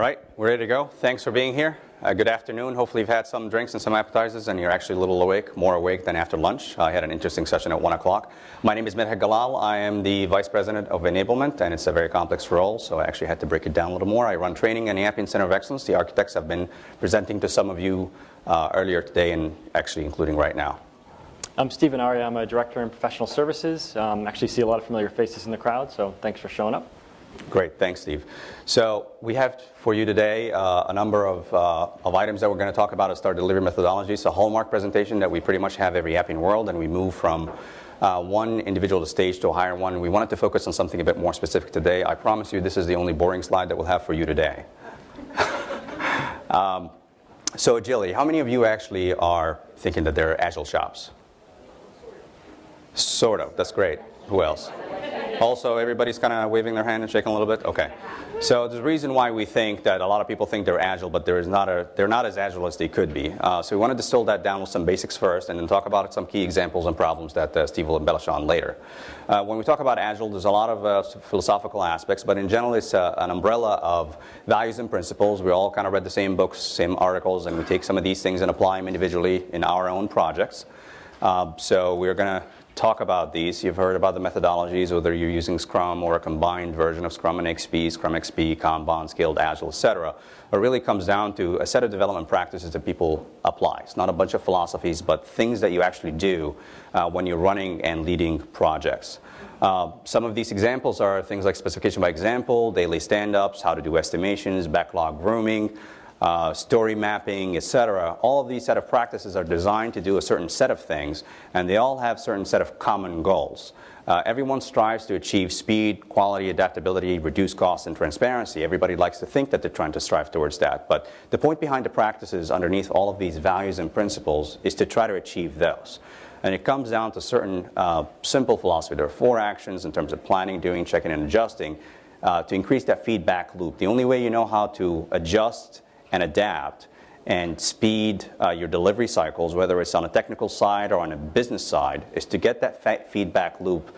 Right, we're ready to go. Thanks for being here. Good afternoon. Hopefully you've had some drinks and some appetizers and you're actually a little awake, more awake than after lunch. I had an interesting session at 1 o'clock. My name is Medha Galal. I am the Vice President of Enablement, and it's a very complex role, so I actually had to break it down a little more. I run training in the Appian Center of Excellence. The architects have been presenting to some of you earlier today and actually including right now. I'm Stephen Arya. I'm a Director in Professional Services. Actually see a lot of familiar faces in the crowd, so thanks for showing up. Great, thanks, Steve. So we have for you today a number of items that we're going to talk about as our delivery methodology. It's a hallmark presentation that we pretty much have every Appian world, and we move from one individual stage to a higher one. We wanted to focus on something a bit more specific today. I promise you this is the only boring slide that we'll have for you today. So agility, how many of you actually are thinking that they're Agile shops? Sort of, that's great. Who else? Also, everybody's kind of waving their hand and shaking a little bit? Okay. So there's a reason why we think that a lot of people think they're Agile, but they're not as Agile as they could be. So we want to distill that down with some basics first and then talk about some key examples and problems that Steve will embellish on later. When we talk about Agile, there's a lot of philosophical aspects, but in general it's an umbrella of values and principles. We all kind of read the same books, same articles, and we take some of these things and apply them individually in our own projects. So we're going to talk about these. You've heard about the methodologies, whether you're using Scrum or a combined version of Scrum and XP, Scrum XP, Kanban, Scaled Agile, etc. It really comes down to a set of development practices that people apply. It's not a bunch of philosophies, but things that you actually do when you're running and leading projects. Some of these examples are things like specification by example, daily stand-ups, how to do estimations, backlog grooming, story mapping, etc. All of these set of practices are designed to do a certain set of things, and they all have a certain set of common goals. Everyone strives to achieve speed, quality, adaptability, reduce costs, and transparency. Everybody likes to think that they're trying to strive towards that. But the point behind the practices underneath all of these values and principles is to try to achieve those. And it comes down to certain simple philosophy. There are 4 actions in terms of planning, doing, checking, and adjusting to increase that feedback loop. The only way you know how to adjust and adapt and speed your delivery cycles, whether it's on a technical side or on a business side, is to get that feedback loop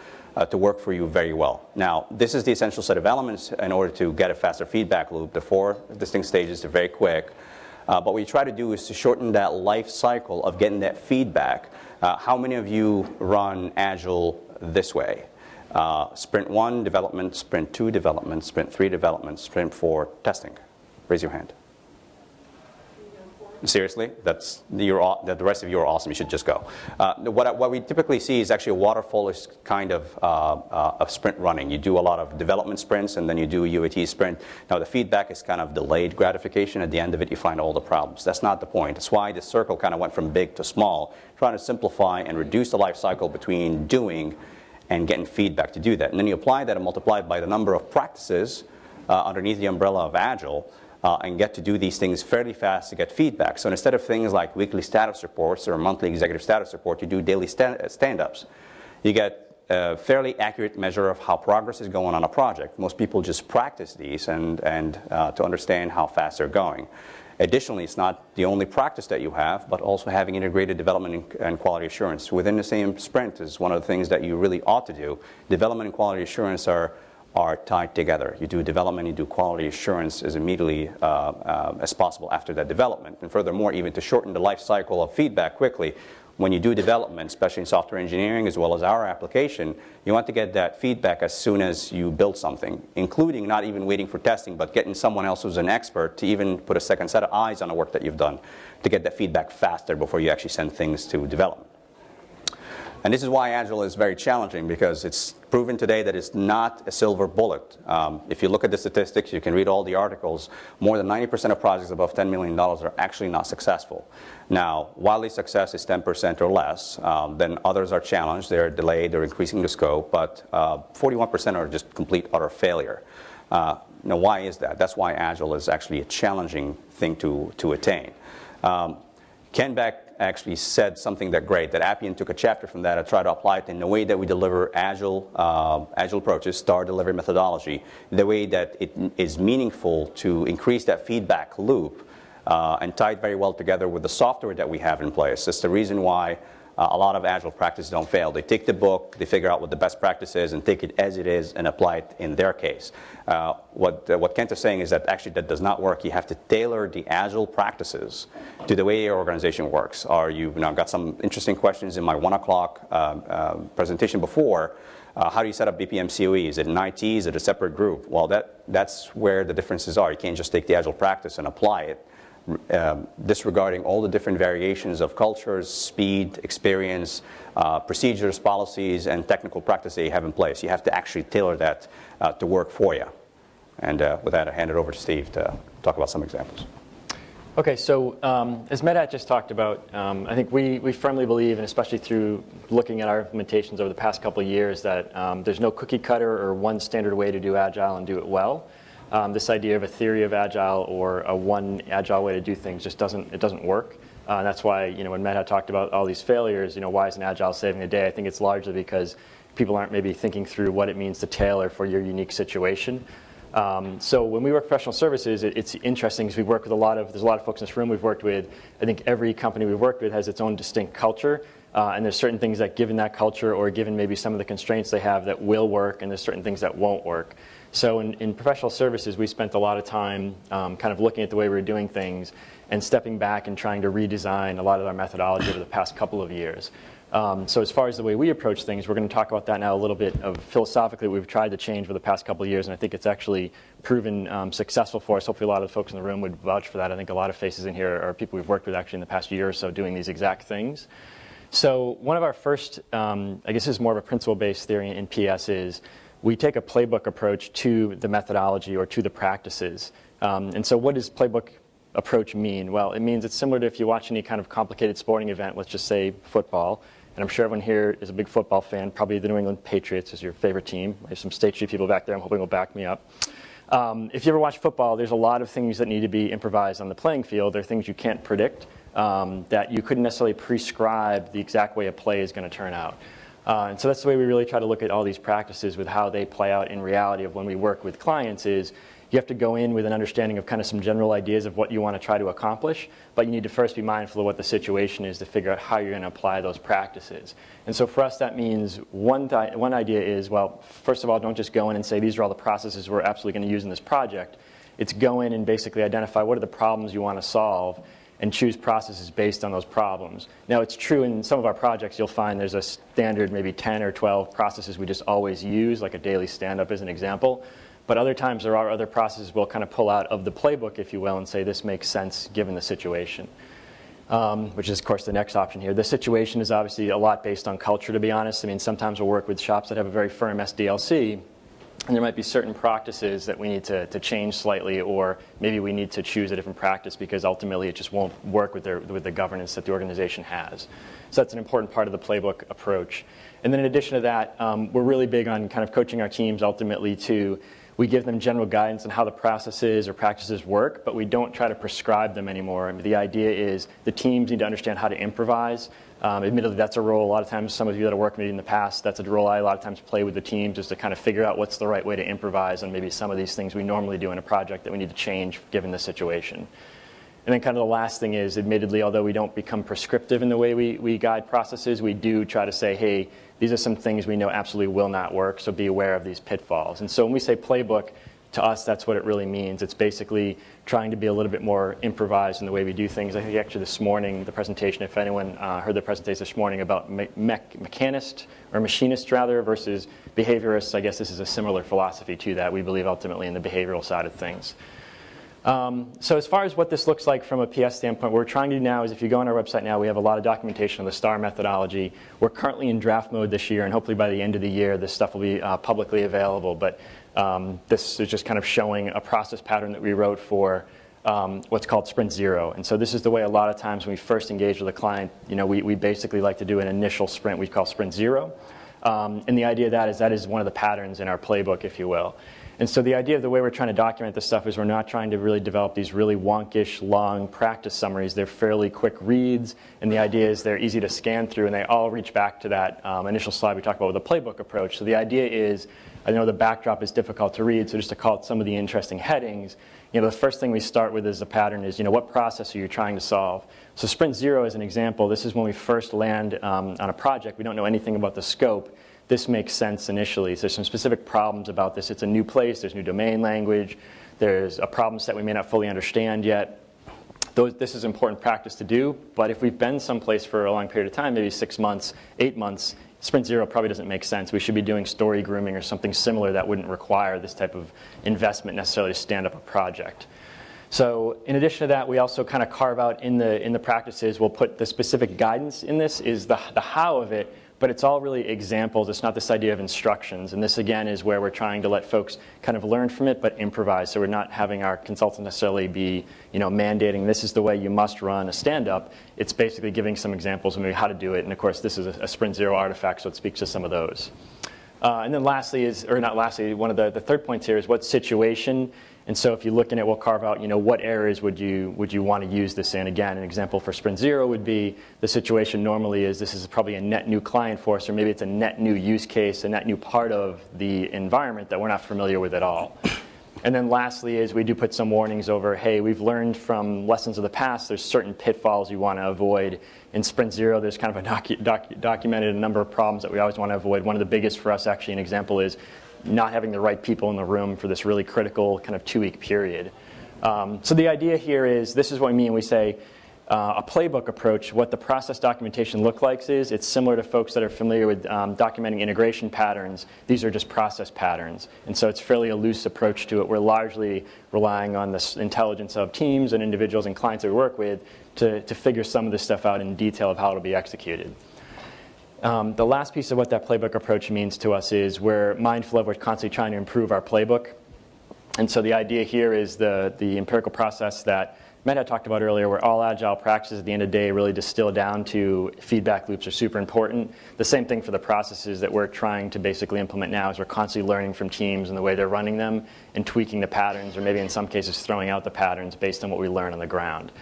to work for you very well. Now, this is the essential set of elements in order to get a faster feedback loop. The 4 distinct stages are very quick. But what we try to do is to shorten that life cycle of getting that feedback. How many of you run Agile this way? Sprint 1, development, Sprint 2, development, Sprint 3, development, Sprint 4, testing. Raise your hand. Seriously? The rest of you are awesome. You should just go. What we typically see is actually a waterfall-ish kind of sprint running. You do a lot of development sprints, and then you do a UAT sprint. Now, the feedback is kind of delayed gratification. At the end of it, you find all the problems. That's not the point. That's why the circle kind of went from big to small, trying to simplify and reduce the life cycle between doing and getting feedback to do that. And then you apply that and multiply it by the number of practices underneath the umbrella of Agile, and get to do these things fairly fast to get feedback. So instead of things like weekly status reports or monthly executive status report, you do daily stand-ups. You get a fairly accurate measure of how progress is going on a project. Most people just practice these and to understand how fast they're going. Additionally, it's not the only practice that you have, but also having integrated development and quality assurance. Within the same sprint is one of the things that you really ought to do. Development and quality assurance are tied together. You do development, you do quality assurance as immediately as possible after that development. And furthermore, even to shorten the life cycle of feedback quickly, when you do development, especially in software engineering as well as our application, you want to get that feedback as soon as you build something, including not even waiting for testing, but getting someone else who's an expert to even put a second set of eyes on the work that you've done to get that feedback faster before you actually send things to development. And this is why Agile is very challenging, because it's proven today that it's not a silver bullet. If you look at the statistics, you can read all the articles, more than 90% of projects above $10 million are actually not successful. Now, while the success is 10% or less, then others are challenged, they're delayed, they're increasing the scope, but 41% are just complete utter failure. Now, why is that? That's why Agile is actually a challenging thing to attain. Ken Beck actually said something that Appian took a chapter from that and tried to apply it in the way that we deliver Agile approaches, star delivery methodology, the way that it is meaningful to increase that feedback loop and tie it very well together with the software that we have in place. It's the reason why a lot of Agile practices don't fail. They take the book, they figure out what the best practice is, and take it as it is and apply it in their case. What Kent is saying is that actually that does not work. You have to tailor the Agile practices to the way your organization works. Or you've got some interesting questions in my 1 o'clock presentation before. How do you set up BPM COE? Is it an IT? Is it a separate group? Well, that's where the differences are. You can't just take the Agile practice and apply it, disregarding all the different variations of cultures, speed, experience, procedures, policies, and technical practice that you have in place. You have to actually tailor that to work for you. And with that, I hand it over to Steve to talk about some examples. Okay, so as Medhat just talked about, I think we firmly believe, and especially through looking at our implementations over the past couple of years, that there's no cookie cutter or one standard way to do Agile and do it well. This idea of a theory of Agile or a one Agile way to do things just doesn't work. That's why when Medhat talked about all these failures, why is an Agile saving the day? I think it's largely because people aren't maybe thinking through what it means to tailor for your unique situation. So when we work professional services, it's interesting because we work with there's a lot of folks in this room we've worked with. I think every company we've worked with has its own distinct culture. And there's certain things that given that culture or given maybe some of the constraints they have that will work, and there's certain things that won't work. So in professional services, we spent a lot of time kind of looking at the way we were doing things and stepping back and trying to redesign a lot of our methodology over the past couple of years. So as far as the way we approach things, we're going to talk about that now a little bit of philosophically we've tried to change for the past couple of years, and I think it's actually proven successful for us. Hopefully a lot of the folks in the room would vouch for that. I think a lot of faces in here are people we've worked with actually in the past year or so doing these exact things. So one of our first, I guess this is more of a principle-based theory in PS, is we take a playbook approach to the methodology or to the practices. And so what does playbook approach mean? Well, it means it's similar to if you watch any kind of complicated sporting event, let's just say football. And I'm sure everyone here is a big football fan. Probably the New England Patriots is your favorite team. There's some State Street people back there I'm hoping will back me up. If you ever watch football, there's a lot of things that need to be improvised on the playing field. There are things you can't predict that you couldn't necessarily prescribe the exact way a play is going to turn out. And so that's the way we really try to look at all these practices with how they play out in reality of when we work with clients is you have to go in with an understanding of kind of some general ideas of what you want to try to accomplish, but you need to first be mindful of what the situation is to figure out how you're going to apply those practices. And so for us, that means one idea is, well, first of all, don't just go in and say these are all the processes we're absolutely going to use in this project. It's go in and basically identify what are the problems you want to solve and choose processes based on those problems. Now, it's true in some of our projects, you'll find there's a standard maybe 10 or 12 processes we just always use, like a daily stand-up as an example. But other times there are other processes we'll kind of pull out of the playbook, if you will, and say this makes sense given the situation, which is, of course, the next option here. The situation is obviously a lot based on culture, to be honest. I mean, sometimes we'll work with shops that have a very firm SDLC, and there might be certain practices that we need to change slightly, or maybe we need to choose a different practice because ultimately it just won't work with the governance that the organization has. So that's an important part of the playbook approach. And then in addition to that, we're really big on kind of coaching our teams ultimately to we give them general guidance on how the processes or practices work, but we don't try to prescribe them anymore. I mean, the idea is the teams need to understand how to improvise. Admittedly, that's a role a lot of times, some of you that have worked with me in the past, that's a role I a lot of times play with the teams, is to kind of figure out what's the right way to improvise on maybe some of these things we normally do in a project that we need to change given the situation. And then kind of the last thing is, admittedly, although we don't become prescriptive in the way we guide processes, we do try to say, hey, these are some things we know absolutely will not work, so be aware of these pitfalls. And so when we say playbook, to us, that's what it really means. It's basically trying to be a little bit more improvised in the way we do things. I think actually this morning, the presentation, if anyone heard the presentation this morning about machinist versus behaviorists, I guess this is a similar philosophy to that. We believe ultimately in the behavioral side of things. So as far as what this looks like from a PS standpoint, what we're trying to do now is if you go on our website now, we have a lot of documentation on the STAR methodology. We're currently in draft mode this year, and hopefully by the end of the year, this stuff will be publicly available. But this is just kind of showing a process pattern that we wrote for what's called Sprint Zero. And so this is the way a lot of times when we first engage with a client, we basically like to do an initial sprint we call Sprint Zero. And the idea of that is one of the patterns in our playbook, if you will. And so the idea of the way we're trying to document this stuff is we're not trying to really develop these really wonkish, long practice summaries. They're fairly quick reads, and the idea is they're easy to scan through, and they all reach back to that initial slide we talked about with the playbook approach. So the idea is, I know the backdrop is difficult to read, so just to call it some of the interesting headings, the first thing we start with as a pattern is, what process are you trying to solve? So sprint 0 is an example. This is when we first land on a project. We don't know anything about the scope. This makes sense initially. So there's some specific problems about this. It's a new place. There's new domain language. There's a problem set we may not fully understand yet. This is important practice to do, but if we've been someplace for a long period of time, maybe 6 months, 8 months, sprint 0 probably doesn't make sense. We should be doing story grooming or something similar that wouldn't require this type of investment necessarily to stand up a project. So in addition to that, we also kind of carve out in the practices, we'll put the specific guidance in this is the how of it, but it's all really examples. It's not this idea of instructions. And this, again, is where we're trying to let folks kind of learn from it, but improvise. So we're not having our consultants necessarily be, mandating this is the way you must run a stand-up. It's basically giving some examples of maybe how to do it. And of course, this is a Sprint 0 artifact, so it speaks to some of those. And then lastly one of the third points here is what situation. And so if you look in it, we'll carve out, what areas would you want to use this in? Again, an example for Sprint 0 would be the situation normally is this is probably a net new client for us, or maybe it's a net new use case, a net new part of the environment that we're not familiar with at all. And then lastly is we do put some warnings over, hey, we've learned from lessons of the past, there's certain pitfalls you want to avoid. In Sprint 0, there's kind of a documented a number of problems that we always want to avoid. One of the biggest for us, actually, an example is not having the right people in the room for this really critical kind of 2-week period. So the idea here is, this is what we mean. We say a playbook approach. What the process documentation looks like is it's similar to folks that are familiar with documenting integration patterns. These are just process patterns. And so it's fairly a loose approach to it. We're largely relying on the intelligence of teams and individuals and clients that we work with to figure some of this stuff out in detail of how it'll be executed. The last piece of what that playbook approach means to us is we're mindful of we're constantly trying to improve our playbook. And so the idea here is the empirical process that Matt had talked about earlier, where all Agile practices at the end of the day really distill down to feedback loops are super important. The same thing for the processes that we're trying to basically implement now is we're constantly learning from teams and the way they're running them and tweaking the patterns, or maybe in some cases throwing out the patterns based on what we learn on the ground.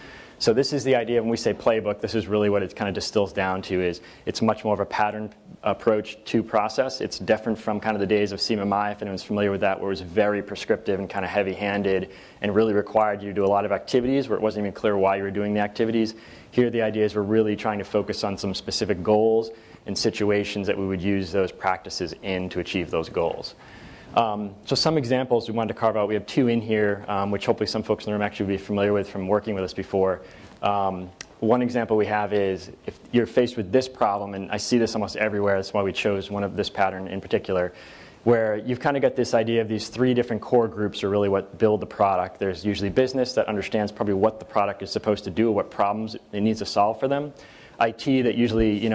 So this is the idea when we say playbook, this is really what it kind of distills down to is it's much more of a pattern approach to process. It's different from kind of the days of CMMI, if anyone's familiar with that, where it was very prescriptive and kind of heavy-handed and really required you to do a lot of activities where it wasn't even clear why you were doing the activities. Here the idea is we're really trying to focus on some specific goals and situations that we would use those practices in to achieve those goals. So some examples we wanted to carve out. We have 2 in here, which hopefully some folks in the room actually will be familiar with from working with us before. One example we have is if you're faced with this problem, and I see this almost everywhere, that's why we chose one of this pattern in particular, where you've kind of got this idea of these 3 different core groups are really what build the product. There's usually business that understands probably what the product is supposed to do, what problems it needs to solve for them. IT that usually, in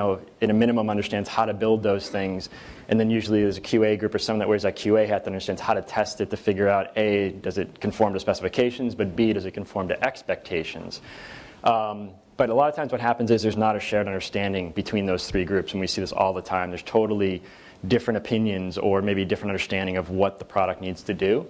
a minimum understands how to build those things. And then usually there's a QA group or someone that wears that QA hat that understands how to test it to figure out, A, does it conform to specifications, but B, does it conform to expectations? But a lot of times what happens is there's not a shared understanding between those 3 groups, and we see this all the time. There's totally different opinions or maybe different understanding of what the product needs to do.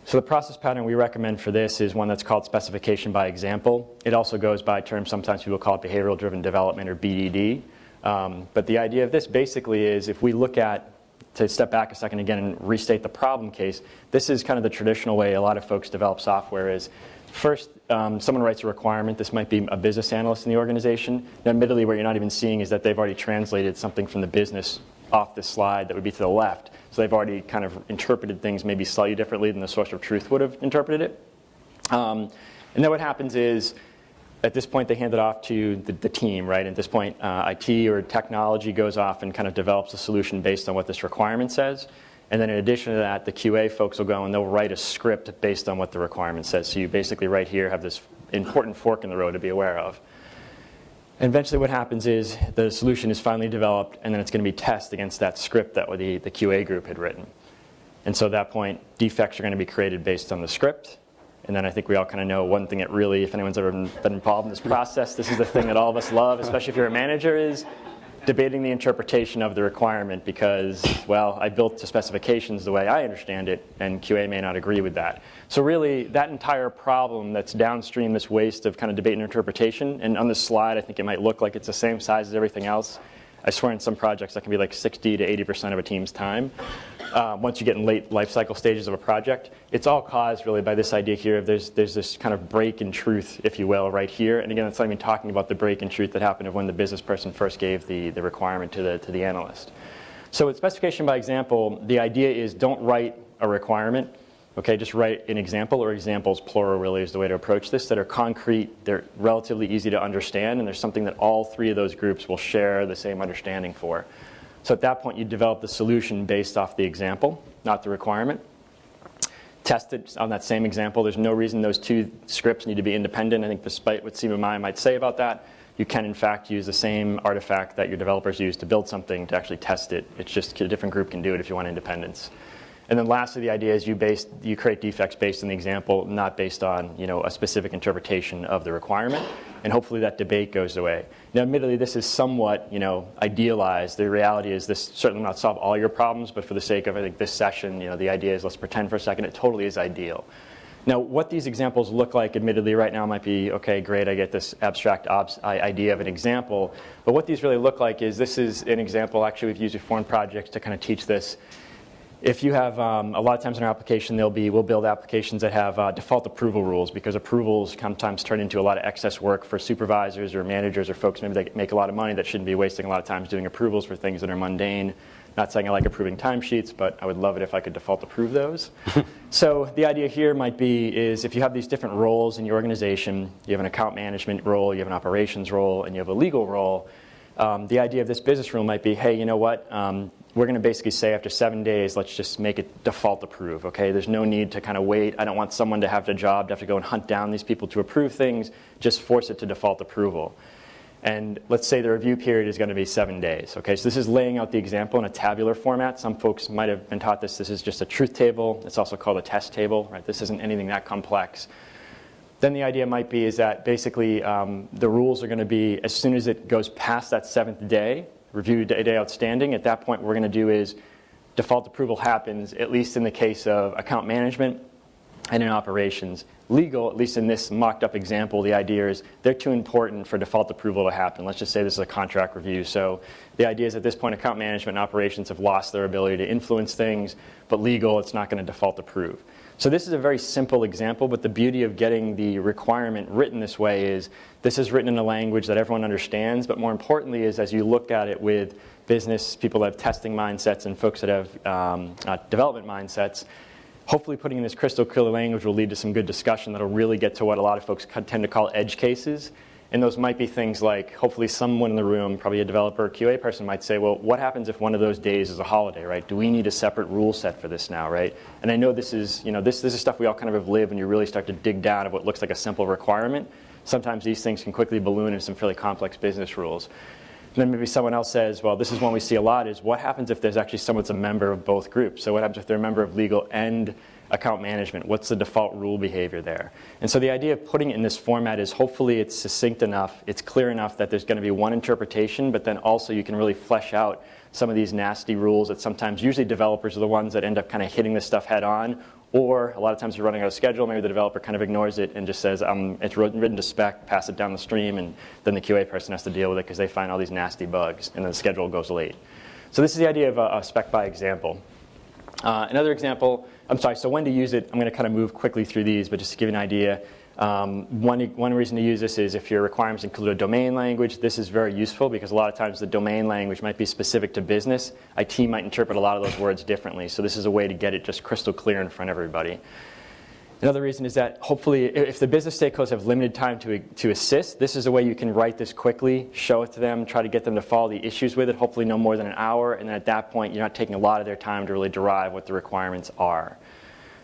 So the process pattern we recommend for this is one that's called specification by example. It also goes by terms, sometimes people call it behavioral driven development or BDD. But the idea of this basically is if we look at, to step back a second again and restate the problem case, this is kind of the traditional way a lot of folks develop software is first, someone writes a requirement. This might be a business analyst in the organization. Now, admittedly, what you're not even seeing is that they've already translated something from the business off this slide that would be to the left. So they've already kind of interpreted things maybe slightly differently than the source of truth would have interpreted it. And then what happens is, at this point, they hand it off to the team, right? At this point, IT or technology goes off and kind of develops a solution based on what this requirement says. And then in addition to that, the QA folks will go and they'll write a script based on what the requirement says. So you basically right here have this important fork in the road to be aware of. And eventually what happens is the solution is finally developed, and then it's going to be tested against that script that the QA group had written. And so at that point, defects are going to be created based on the script. And then I think we all kind of know one thing that really, if anyone's ever been involved in this process, this is the thing that all of us love, especially if you're a manager, is debating the interpretation of the requirement because, well, I built the specifications the way I understand it, and QA may not agree with that. So really, that entire problem that's downstream, this waste of kind of debate and interpretation, and on this slide, I think it might look like it's the same size as everything else. I swear in some projects that can be like 60 to 80% of a team's time. Once you get in late life cycle stages of a project, it's all caused really by this idea here of there's this kind of break in truth, if you will, right here. And again, it's not even talking about the break in truth that happened of when the business person first gave the requirement to the analyst. So with specification by example, the idea is don't write a requirement. Okay, just write an example, or examples, plural really is the way to approach this, that are concrete, they're relatively easy to understand, and there's something that all three of those groups will share the same understanding for. So at that point, you develop the solution based off the example, not the requirement. Test it on that same example. There's no reason those two scripts need to be independent. I think despite what CMMI might say about that, you can in fact use the same artifact that your developers use to build something to actually test it. It's just a different group can do it if you want independence. And then lastly, the idea is you create defects based on the example, not based on a specific interpretation of the requirement. And hopefully that debate goes away. Now, admittedly, this is somewhat idealized. The reality is this certainly will not solve all your problems, but for the sake of I think this session, the idea is let's pretend for a second it totally is ideal. Now, what these examples look like, admittedly, right now might be, okay, great, I get this abstract idea of an example. But what these really look like is this is an example. Actually, we've used before in projects to kind of teach this. If you have, a lot of times in our application, we'll build applications that have default approval rules, because approvals sometimes turn into a lot of excess work for supervisors or managers or folks maybe that make a lot of money that shouldn't be wasting a lot of time doing approvals for things that are mundane. Not saying I like approving timesheets, but I would love it if I could default approve those. So the idea here might be is if you have these different roles in your organization, you have an account management role, you have an operations role, and you have a legal role, the idea of this business rule might be, hey, you know what? We're going to basically say after 7 days, let's just make it default approve, okay? There's no need to kind of wait. I don't want someone to have a job to have to go and hunt down these people to approve things. Just force it to default approval. And let's say the review period is going to be 7 days, okay? So this is laying out the example in a tabular format. Some folks might have been taught this. This is just a truth table. It's also called a test table, right? This isn't anything that complex. Then the idea might be is that basically the rules are going to be as soon as it goes past that 7th day, review day outstanding, at that point what we're going to do is default approval happens, at least in the case of account management and in operations. Legal, at least in this mocked up example, the idea is they're too important for default approval to happen. Let's just say this is a contract review. So the idea is at this point account management and operations have lost their ability to influence things, but legal, it's not going to default approve. So this is a very simple example, but the beauty of getting the requirement written this way is this is written in a language that everyone understands, but more importantly is as you look at it with business, people that have testing mindsets and folks that have development mindsets, hopefully putting in this crystal clear language will lead to some good discussion that will really get to what a lot of folks tend to call edge cases. And those might be things like, hopefully someone in the room, probably a developer or QA person might say, well, what happens if one of those days is a holiday, right? Do we need a separate rule set for this now, right? And I know this is, this is stuff we all kind of have lived when you really start to dig down of what looks like a simple requirement. Sometimes these things can quickly balloon into some fairly complex business rules. And then maybe someone else says, well, this is one we see a lot, is what happens if there's actually someone that's a member of both groups? So what happens if they're a member of legal and account management? What's the default rule behavior there? And so the idea of putting it in this format is hopefully it's succinct enough, it's clear enough that there's going to be one interpretation, but then also you can really flesh out some of these nasty rules that sometimes usually developers are the ones that end up kind of hitting this stuff head on, or a lot of times you're running out of schedule, maybe the developer kind of ignores it and just says, it's written to spec, pass it down the stream, and then the QA person has to deal with it because they find all these nasty bugs, and then the schedule goes late. So this is the idea of a spec by example. Another example, so when to use it, I'm going to kind of move quickly through these, but just to give you an idea, one reason to use this is if your requirements include a domain language. This is very useful because a lot of times the domain language might be specific to business. IT might interpret a lot of those words differently, so this is a way to get it just crystal clear in front of everybody. Another reason is that hopefully if the business stakeholders have limited time to assist, this is a way you can write this quickly, show it to them, try to get them to follow the issues with it, hopefully no more than an hour, and then at that point you're not taking a lot of their time to really derive what the requirements are.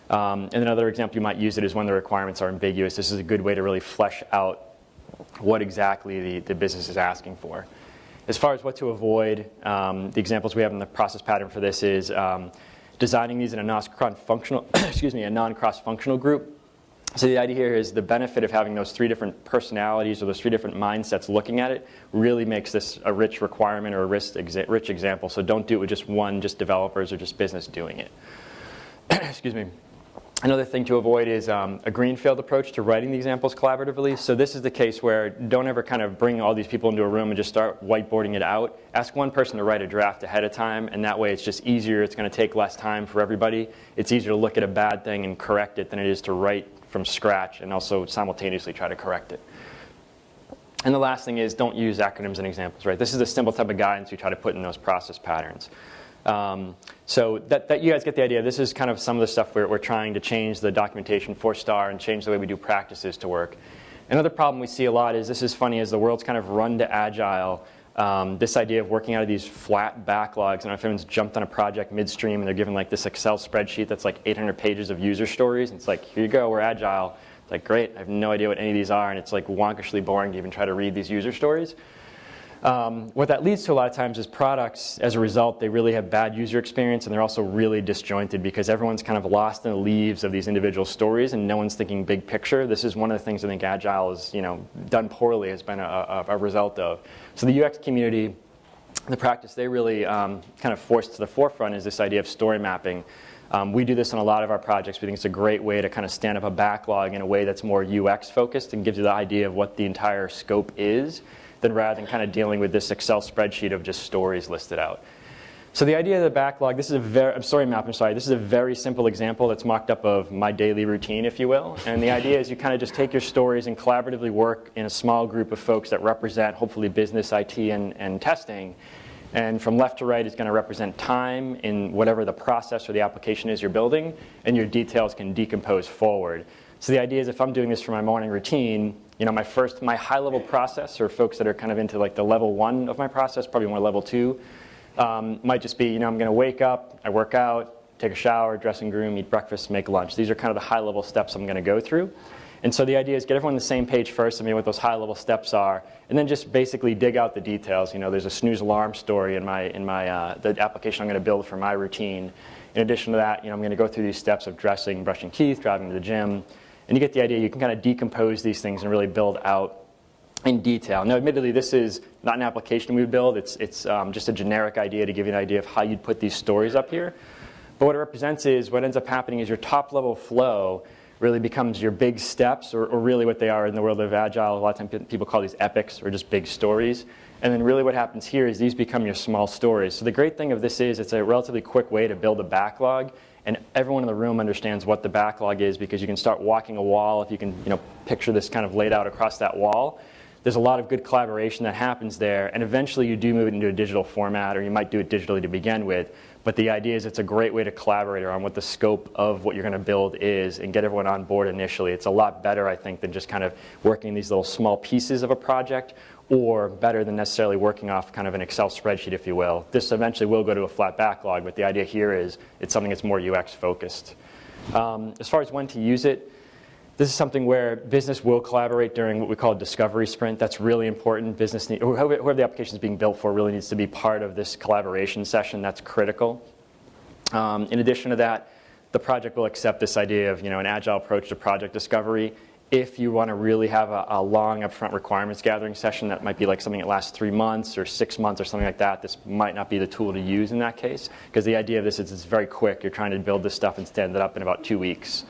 And another example you might use it is when the requirements are ambiguous. This is a good way to really flesh out what exactly the business is asking for. As far as what to avoid, the examples we have in the process pattern for this is designing these in a non-cross-functional group. So the idea here is the benefit of having those three different personalities or those three different mindsets looking at it really makes this a rich requirement or a rich example. So don't do it with just developers or just business doing it. Excuse me. Another thing to avoid is a greenfield approach to writing the examples collaboratively. So this is the case where don't ever kind of bring all these people into a room and just start whiteboarding it out. Ask one person to write a draft ahead of time, and that way it's just easier. It's going to take less time for everybody. It's easier to look at a bad thing and correct it than it is to write from scratch and also simultaneously try to correct it. And the last thing is don't use acronyms and examples, right? This is the simple type of guidance we try to put in those process patterns. So that you guys get the idea. This is kind of some of the stuff we're trying to change the documentation for STAR and change the way we do practices to work. Another problem we see a lot is, this is funny, as the world's kind of run to Agile, this idea of working out of these flat backlogs. I don't know if anyone's jumped on a project midstream and they're given like this Excel spreadsheet that's like 800 pages of user stories. And it's like, here you go, we're Agile. It's like, great, I have no idea what any of these are. And it's like wonkishly boring to even try to read these user stories. What that leads to a lot of times is products, as a result, they really have bad user experience, and they're also really disjointed because everyone's kind of lost in the leaves of these individual stories and no one's thinking big picture. This is one of the things I think Agile is, done poorly, has been a result of. So the UX community, the practice they really kind of forced to the forefront is this idea of story mapping. We do this on a lot of our projects. We think it's a great way to kind of stand up a backlog in a way that's more UX focused and gives you the idea of what the entire scope is, than rather than kind of dealing with this Excel spreadsheet of just stories listed out. So the idea of the backlog, this is a this is a very simple example that's mocked up of my daily routine, if you will. And the idea is you kind of just take your stories and collaboratively work in a small group of folks that represent hopefully business, IT, and testing. And from left to right is going to represent time in whatever the process or the application is you're building, and your details can decompose forward. So the idea is if I'm doing this for my morning routine, my high-level process, or folks that are kind of into like the level 1 of my process, probably more level 2, might just be, I'm going to wake up, I work out, take a shower, dress and groom, eat breakfast, make lunch. These are kind of the high-level steps I'm going to go through. And so the idea is get everyone on the same page first, what those high-level steps are, and then just basically dig out the details. There's a snooze alarm story in the application I'm going to build for my routine. In addition to that, I'm going to go through these steps of dressing, brushing teeth, driving to the gym. And you get the idea. You can kind of decompose these things and really build out in detail. Now, admittedly, this is not an application we would build. It's just a generic idea to give you an idea of how you'd put these stories up here. But what it represents is what ends up happening is your top-level flow really becomes your big steps, or really what they are in the world of Agile. A lot of times people call these epics or just big stories. And then really what happens here is these become your small stories. So the great thing of this is it's a relatively quick way to build a backlog. And everyone in the room understands what the backlog is because you can start walking a wall. If you can picture this kind of laid out across that wall, there's a lot of good collaboration that happens there. And eventually you do move it into a digital format, or you might do it digitally to begin with. But the idea is it's a great way to collaborate around what the scope of what you're going to build is and get everyone on board initially. It's a lot better, I think, than just kind of working these little small pieces of a project, or better than necessarily working off kind of an Excel spreadsheet, if you will. This eventually will go to a flat backlog, but the idea here is it's something that's more UX focused. As far as when to use it, this is something where business will collaborate during what we call a discovery sprint. That's really important. Whoever the application is being built for really needs to be part of this collaboration session. That's critical. In addition to that, the project will accept this idea of an agile approach to project discovery. If you want to really have a long upfront requirements gathering session, that might be like something that lasts 3 months or 6 months or something like that. This might not be the tool to use in that case, because the idea of this is it's very quick. You're trying to build this stuff and stand it up in about 2 weeks.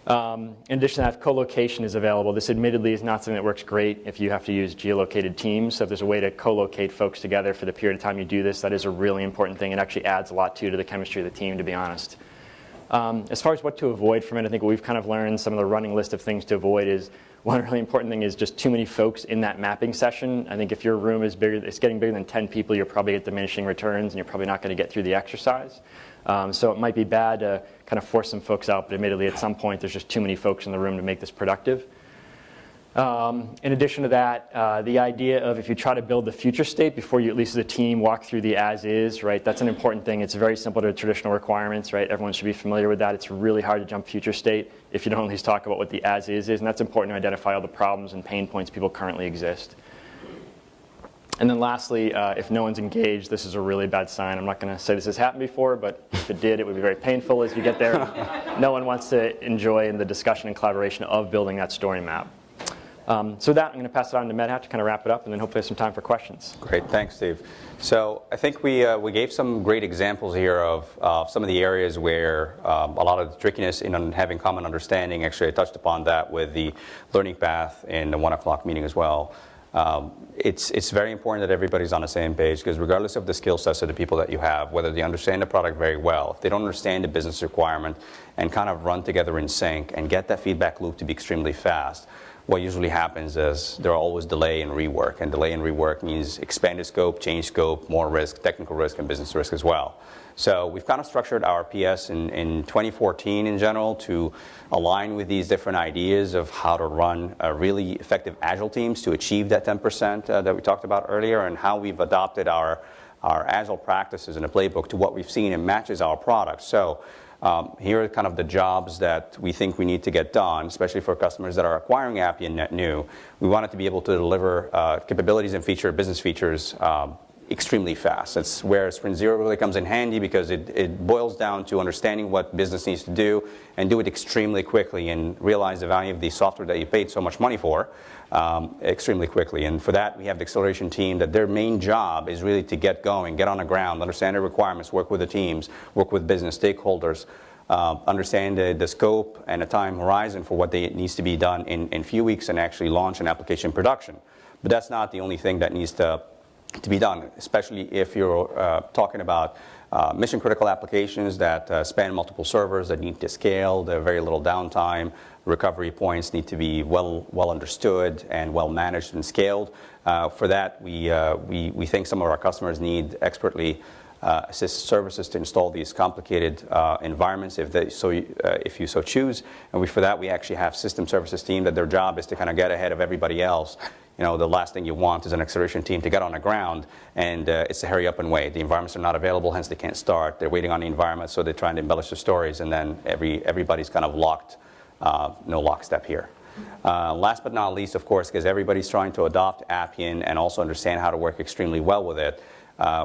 In addition to that, co-location is available. This admittedly is not something that works great if you have to use geolocated teams. So if there's a way to co-locate folks together for the period of time you do this, that is a really important thing. It actually adds a lot to the chemistry of the team, to be honest. As far as what to avoid from it, I think what we've kind of learned, some of the running list of things to avoid is, one really important thing is just too many folks in that mapping session. I think if your room is bigger, it's getting bigger than 10 people, you're probably at diminishing returns and you're probably not going to get through the exercise. So it might be bad to kind of force some folks out, but admittedly at some point there's just too many folks in the room to make this productive. In addition to that, the idea of if you try to build the future state before you, at least as a team, walk through the as-is, right? That's an important thing. It's very simple to traditional requirements, right? Everyone should be familiar with that. It's really hard to jump future state if you don't at least talk about what the as-is is, and that's important to identify all the problems and pain points people currently exist. And then lastly, if no one's engaged, this is a really bad sign. I'm not going to say this has happened before, but if it did, it would be very painful as you get there. No one wants to enjoy in the discussion and collaboration of building that story map. So with that, I'm going to pass it on to Medhat to kind of wrap it up, and then hopefully have some time for questions. Great, thanks, Steve. So I think we gave some great examples here of some of the areas where a lot of the trickiness in having common understanding. Actually, I touched upon that with the learning path in the 1 o'clock meeting as well. It's very important that everybody's on the same page, because regardless of the skill sets of the people that you have, whether they understand the product very well, if they don't understand the business requirement and kind of run together in sync and get that feedback loop to be extremely fast, what usually happens is there are always delay and rework, and delay and rework means expanded scope, change scope, more risk, technical risk, and business risk as well. So we've kind of structured our PS in 2014 in general to align with these different ideas of how to run really effective Agile teams to achieve that 10% that we talked about earlier, and how we've adopted our Agile practices in the playbook to what we've seen and matches our products. So here are kind of the jobs that we think we need to get done, especially for customers that are acquiring Appian net new. We want it to be able to deliver capabilities and business features extremely fast. That's where Sprint Zero really comes in handy, because it boils down to understanding what business needs to do and do it extremely quickly and realize the value of the software that you paid so much money for extremely quickly. And for that, we have the acceleration team that their main job is really to get going, get on the ground, understand the requirements, work with the teams, work with business stakeholders, understand the scope and the time horizon for what needs to be done in a few weeks, and actually launch an application production. But that's not the only thing that needs to be done, especially if you're talking about mission critical applications that span multiple servers that need to scale. There are very little downtime. Recovery points need to be well understood and well managed and scaled. For that, we think some of our customers need expertly assist services to install these complicated environments if you so choose. And for that, we actually have system services team that their job is to kind of get ahead of everybody else. You know, the last thing you want is an acceleration team to get on the ground, and it's a hurry up and wait. The environments are not available, hence they can't start. They're waiting on the environment, so they're trying to embellish the stories, and then everybody's kind of locked, no lockstep here. Last but not least, of course, because everybody's trying to adopt Appian and also understand how to work extremely well with it,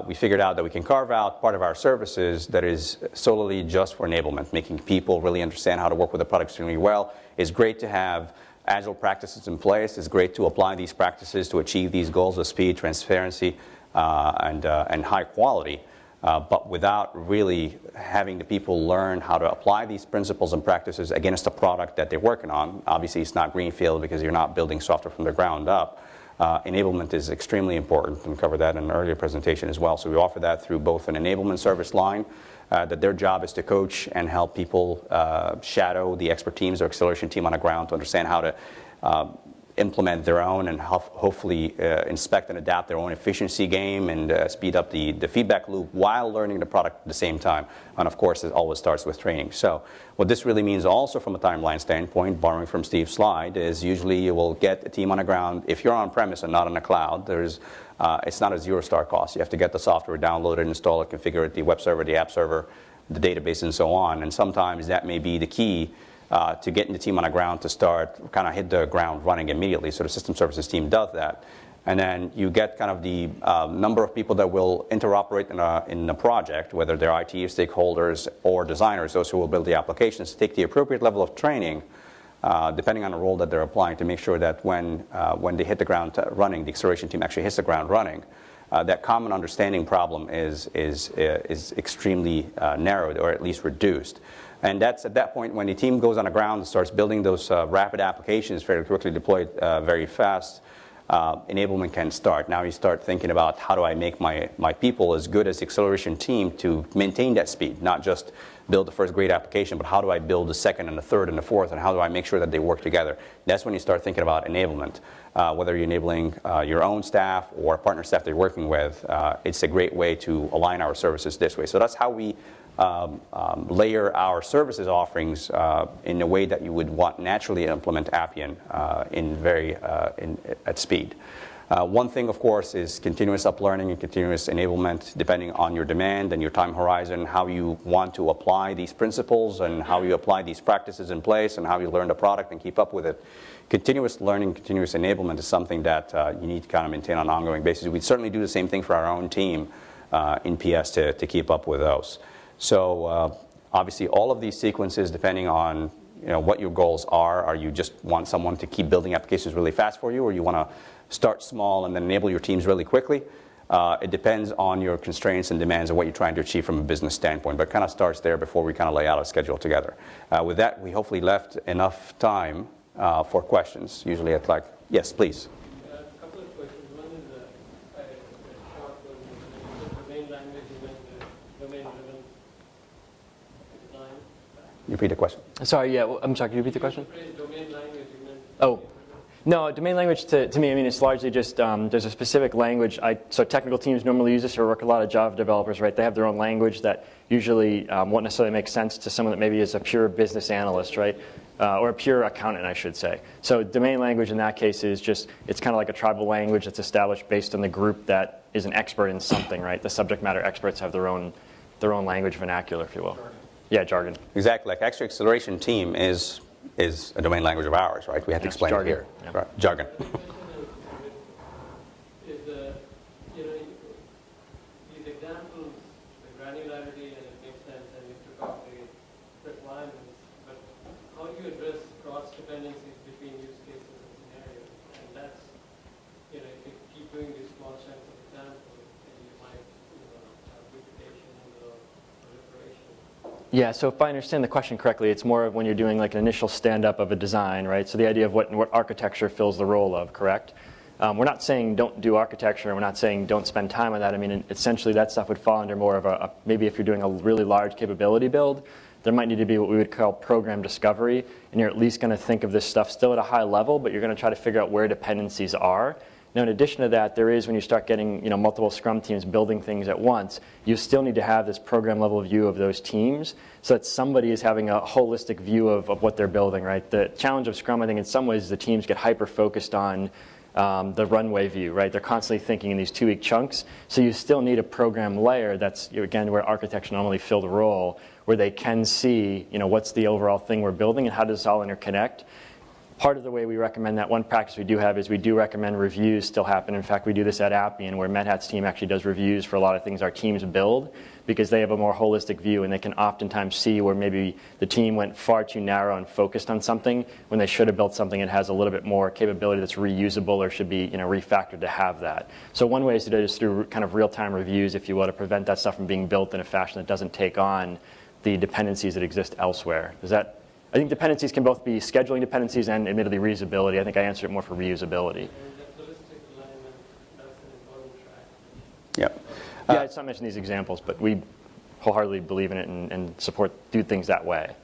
we figured out that we can carve out part of our services that is solely just for enablement, making people really understand how to work with the product extremely well. It's great to have Agile practices in place. It's great to apply these practices to achieve these goals of speed, transparency, and high quality. But without really having the people learn how to apply these principles and practices against a product that they're working on. Obviously, it's not greenfield because you're not building software from the ground up. Enablement is extremely important, and covered that in an earlier presentation as well. So we offer that through both an enablement service line, that their job is to coach and help people shadow the expert teams or acceleration team on the ground to understand how to implement their own and hopefully inspect and adapt their own efficiency game and speed up the feedback loop while learning the product at the same time. And of course, it always starts with training. So what this really means also from a timeline standpoint, borrowing from Steve's slide, is usually you will get a team on the ground. If you're on premise and not in the cloud, it's not a zero-star cost. You have to get the software, download it, install it, configure it, the web server, the app server, the database, and so on. And sometimes that may be the key to getting the team on the ground to start, kind of hit the ground running immediately. So the system services team does that. And then you get kind of the number of people that will interoperate in a project, whether they're IT stakeholders or designers, those who will build the applications, to take the appropriate level of training, depending on the role that they're applying, to make sure that when they hit the ground running, the acceleration team actually hits the ground running. That common understanding problem is extremely narrowed, or at least reduced. And that's at that point when the team goes on the ground and starts building those rapid applications fairly quickly, deployed very fast. Enablement can start. Now you start thinking about, how do I make my people as good as the acceleration team to maintain that speed, not just build the first great application, but how do I build the second and the third and the fourth, and how do I make sure that they work together? That's when you start thinking about enablement. Whether you're enabling your own staff or partner staff that you're working with, it's a great way to align our services this way. So that's how we layer our services offerings in a way that you would want naturally to implement Appian at speed. One thing, of course, is continuous uplearning and continuous enablement, depending on your demand and your time horizon, how you want to apply these principles and how you apply these practices in place and how you learn the product and keep up with it. Continuous learning, continuous enablement is something that you need to kind of maintain on an ongoing basis. We certainly do the same thing for our own team in PS to keep up with those. So obviously all of these sequences, depending on what your goals are. Are you just want someone to keep building applications really fast for you, or you want to start small and then enable your teams really quickly? It depends on your constraints and demands and what you're trying to achieve from a business standpoint, but it kind of starts there before we kind of lay out a schedule together. With that, we hopefully left enough time for questions. Usually at yes, please. A couple of questions. One is a short one. The domain language and then the domain-driven design. You repeat the question? Sorry, yeah, I'm sorry, can you repeat the question? The phrase domain language, you meant Oh. No, domain language to me, I mean, it's largely just there's a specific language. So technical teams normally use this, or work a lot of Java developers, right? They have their own language that usually won't necessarily make sense to someone that maybe is a pure business analyst, right? Or a pure accountant, I should say. So domain language in that case is just, it's kind of like a tribal language that's established based on the group that is an expert in something, right? The subject matter experts have their own language vernacular, if you will. Jargon. Yeah, jargon. Exactly. Like actually, acceleration team is a domain language of ours, right? We have to explain jargon. it here. Yeah. Right. Jargon. is these examples, the granularity, and it makes sense, and you took out the requirements, but how do you address cross-dependencies between use cases and scenarios? And that's, if you keep doing these small chunks of examples, then you might have duplication or proliferation. Yeah, so if I understand the question correctly, it's more of when you're doing like an initial stand-up of a design, right? So the idea of what architecture fills the role of, correct? We're not saying don't do architecture, we're not saying don't spend time on that. I mean, essentially that stuff would fall under more of maybe if you're doing a really large capability build, there might need to be what we would call program discovery, and you're at least going to think of this stuff still at a high level, but you're going to try to figure out where dependencies are. Now, in addition to that, there is, when you start getting multiple Scrum teams building things at once, you still need to have this program level view of those teams so that somebody is having a holistic view of what they're building, right? The challenge of Scrum, I think, in some ways, the teams get hyper-focused on the runway view, right? They're constantly thinking in these 2-week chunks. So you still need a program layer that's, again, where architecture normally fill the role, where they can see, what's the overall thing we're building and how does this all interconnect. Part of the way we recommend that, one practice we do have is we do recommend reviews still happen. In fact, we do this at Appian, where MedHat's team actually does reviews for a lot of things our teams build, because they have a more holistic view and they can oftentimes see where maybe the team went far too narrow and focused on something when they should have built something that has a little bit more capability that's reusable or should be refactored to have that. So one way is to do is through kind of real-time reviews, if you will, to prevent that stuff from being built in a fashion that doesn't take on the dependencies that exist elsewhere. I think dependencies can both be scheduling dependencies and admittedly reusability. I think I answered it more for reusability. And that holistic alignment, that's an important track. Yep. Yeah, it's not mentioned these examples, but we wholeheartedly believe in it and do things that way.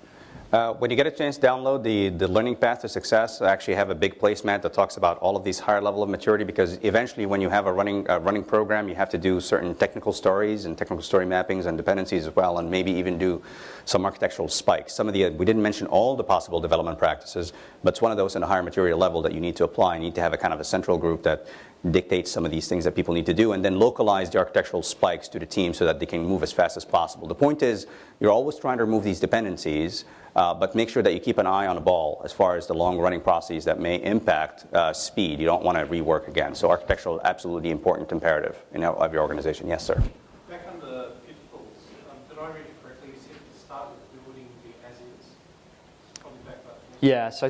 When you get a chance, download the Learning Path to Success. I actually have a big placemat that talks about all of these higher level of maturity, because eventually when you have a running program, you have to do certain technical stories and technical story mappings and dependencies as well, and maybe even do some architectural spikes. We didn't mention all the possible development practices, but it's one of those in a higher maturity level that you need to apply. You need to have a kind of a central group that dictates some of these things that people need to do, and then localize the architectural spikes to the team so that they can move as fast as possible. The point is, you're always trying to remove these dependencies, but make sure that you keep an eye on the ball as far as the long-running processes that may impact speed. You don't want to rework again. So architectural, absolutely important imperative of your organization. Yes, sir. Back on the pitfalls, did I read it correctly? You said to start with building the as-is. Probably back up. Yeah, so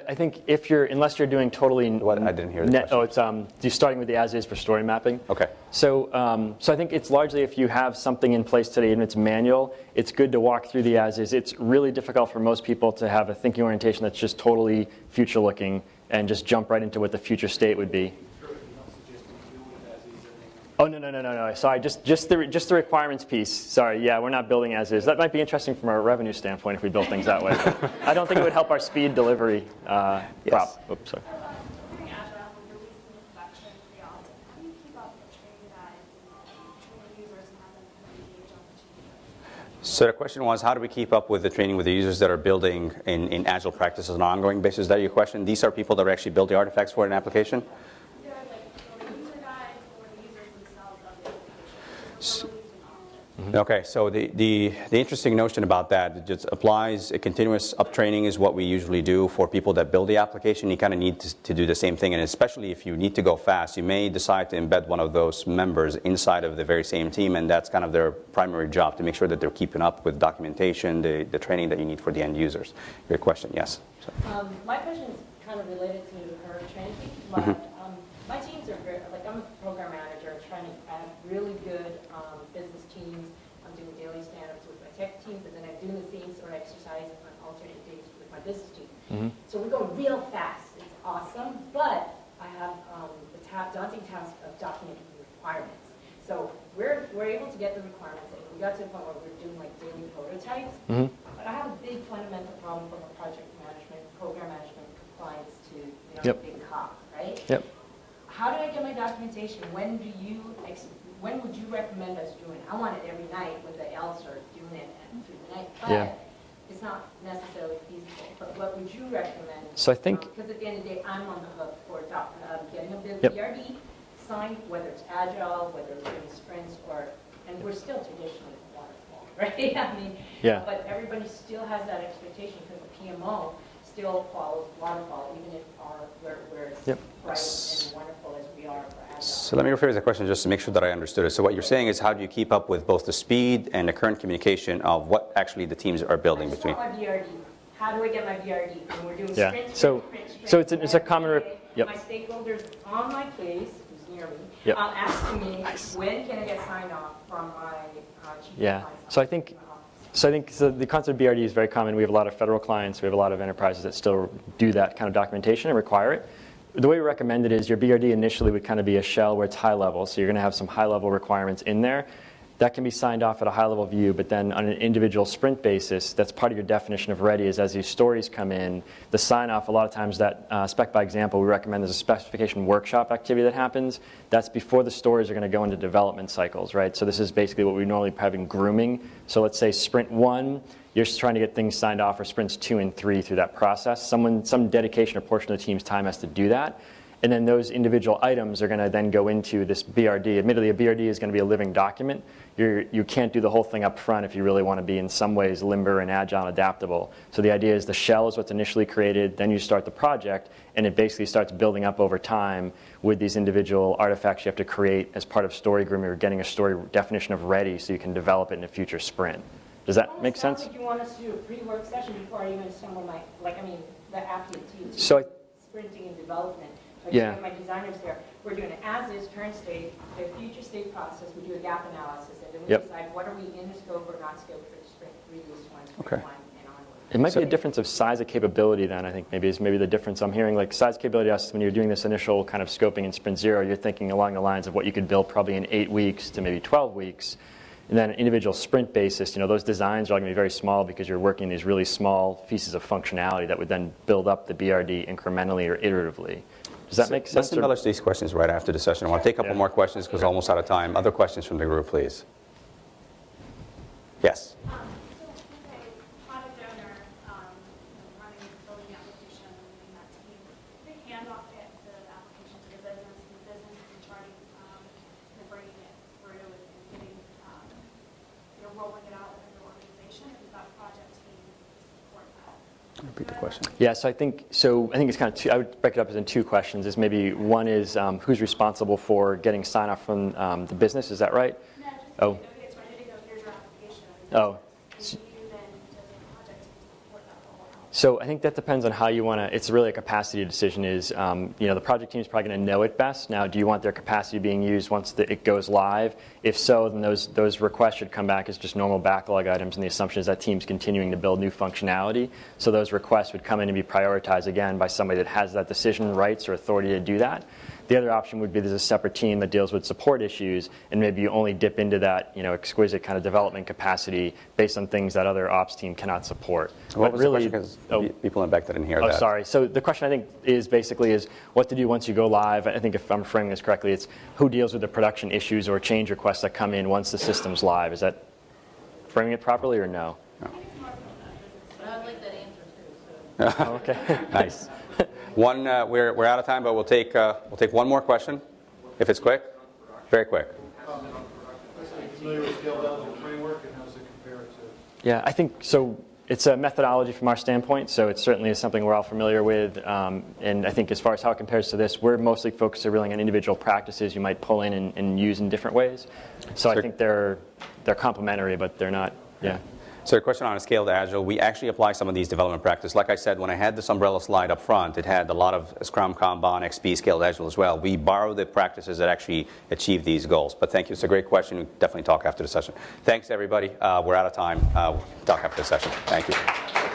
I think if unless you're doing totally What? I didn't hear the question. Oh, it's you're starting with the as-is for story mapping. Okay. So I think it's largely if you have something in place today and it's manual, it's good to walk through the as-is. It's really difficult for most people to have a thinking orientation that's just totally future-looking and just jump right into what the future state would be. Oh, no. Sorry, just the requirements piece. Sorry, yeah, we're not building as is. That might be interesting from a revenue standpoint if we build things that way. I don't think it would help our speed delivery Yes. Oops, sorry. Agile, when you're releasing the production pretty often, how do you keep up with training that and training users and have them kind of engage on the changes? So the question was, how do we keep up with the training with the users that are building in Agile practices on an ongoing basis? Is that your question? These are people that actually build the artifacts for an application? They're like the user guides or the users themselves of the application. They're releasing often. Okay, so the interesting notion about that, it just applies, a continuous uptraining is what we usually do for people that build the application. You kind of need to do the same thing, and especially if you need to go fast, you may decide to embed one of those members inside of the very same team, and that's kind of their primary job, to make sure that they're keeping up with documentation, the training that you need for the end users. Your question, yes? My question is kind of related to her training, but my teams are very, like I'm a program manager trying to have really good business teams. I'm doing daily stand-ups with my tech teams, and then I'm doing the same sort of exercise on alternate days with my business team. So we're going real fast. It's awesome, but I have the daunting task of documenting the requirements. So we're able to get the requirements, and we got to the point where we're doing like daily prototypes. But I have a big fundamental problem from a project management, program management, compliance to big cop, right? Yep. How do I get my documentation? When would you recommend us doing it? I want it every night with the else or doing it through the night, but it's not necessarily feasible. But what would you recommend? So I think, because at the end of the day, I'm on the hook for getting a Yep. BRD signed, whether it's Agile, whether we're doing sprints, and we're still traditionally waterfall, right? I mean, Yeah. but everybody still has that expectation because the PMO still follows waterfall, even if we're as Yep. bright and wonderful as we are for Agile. So let me rephrase the question just to make sure that I understood it. So what you're saying is, how do you keep up with both the speed and the current communication of what actually the teams are building I just between? want my BRD. How do I get my BRD? When we're doing Yeah. sprints, So it's a common every day, yep. My stakeholders on my case, who's near me, Yep. asking me, when can I get signed off from my chief Yeah. compliance So I think the concept of BRD is very common. We have a lot of federal clients. We have a lot of enterprises that still do that kind of documentation and require it. The way we recommend it is your BRD initially would kind of be a shell where it's high level. So you're going to have some high level requirements in there. That can be signed off at a high level view, but then on an individual sprint basis, that's part of your definition of ready is as these stories come in, the sign off, a lot of times that spec by example, we recommend there's a specification workshop activity that happens. That's before the stories are going to go into development cycles, right? So this is basically what we normally have in grooming. So let's say sprint 1, you're just trying to get things signed off for sprints 2 and 3 through that process. Some dedication or portion of the team's time has to do that. And then those individual items are going to then go into this BRD. Admittedly, a BRD is going to be a living document. You can't do the whole thing up front if you really want to be in some ways limber and agile and adaptable. So the idea is the shell is what's initially created, then you start the project, and it basically starts building up over time with these individual artifacts you have to create as part of story grooming or getting a story definition of ready so you can develop it in a future sprint. Does that make sense? Like you want us to do a pre-work session before I even assemble the Appian team. So sprinting and development. Like Yeah. my designers there, we're doing an as-is, current state, a future state process. We do a gap analysis, and then we Yep. decide what are we in the scope or not scope for sprint 3, this one, Okay. one, and onward. It might be a difference of size of capability then, I think maybe is maybe the difference I'm hearing. Like size capability, when you're doing this initial kind of scoping in sprint 0, you're thinking along the lines of what you could build probably in 8 weeks to maybe 12 weeks. And then an individual sprint basis, those designs are all going to be very small because you're working these really small pieces of functionality that would then build up the BRD incrementally or iteratively. Does that make sense? Let's embellish these questions right after the session. I want to take a couple more questions because we're almost out of time. Other questions from the group, please. Yes. So with a product owner, running and building the application and leading that team, they hand off the application to the business, and the business is in charge of bringing it through and getting, rolling it out within the organization. Does that project team support that? Repeat the question. Yeah, so I think it's kind of two. I would break it up into 2 questions. Is maybe one is who's responsible for getting sign off from the business? Is that right? No, just Oh. okay, it's ready to go. Here's your application. Oh. And you then, does the project team support that rollout? So I think that depends on how you want to. It's really a capacity decision. Is the project team is probably going to know it best. Now, do you want their capacity being used once it goes live? If so, then those requests should come back as just normal backlog items, and the assumption is that team's continuing to build new functionality. So those requests would come in and be prioritized again by somebody that has that decision rights or authority to do that. The other option would be there's a separate team that deals with support issues, and maybe you only dip into that exquisite kind of development capacity based on things that other ops team cannot support. What But was really, the question? Because people in the back didn't hear Oh, that. sorry. So the question I think is basically is what to do once you go live. I think if I'm framing this correctly, it's who deals with the production issues or change requests that come in once the system's live. Is that framing it properly or no? But I would like that answer too. So. Oh, okay. Nice. We're out of time, but we'll take one more question, if it's quick. Very quick. Familiar with scaled eligible training? Yeah, I think so. It's a methodology from our standpoint, so it certainly is something we're all familiar with. And I think as far as how it compares to this, we're mostly focused really on individual practices you might pull in and use in different ways. So I think they're complementary, but they're not. Yeah. So a question on a scale to Agile, we actually apply some of these development practices. Like I said, when I had this umbrella slide up front, it had a lot of Scrum, Kanban, XP, scaled Agile as well. We borrow the practices that actually achieve these goals. But thank you, it's a great question. We'll definitely talk after the session. Thanks, everybody. We're out of time. We'll talk after the session. Thank you.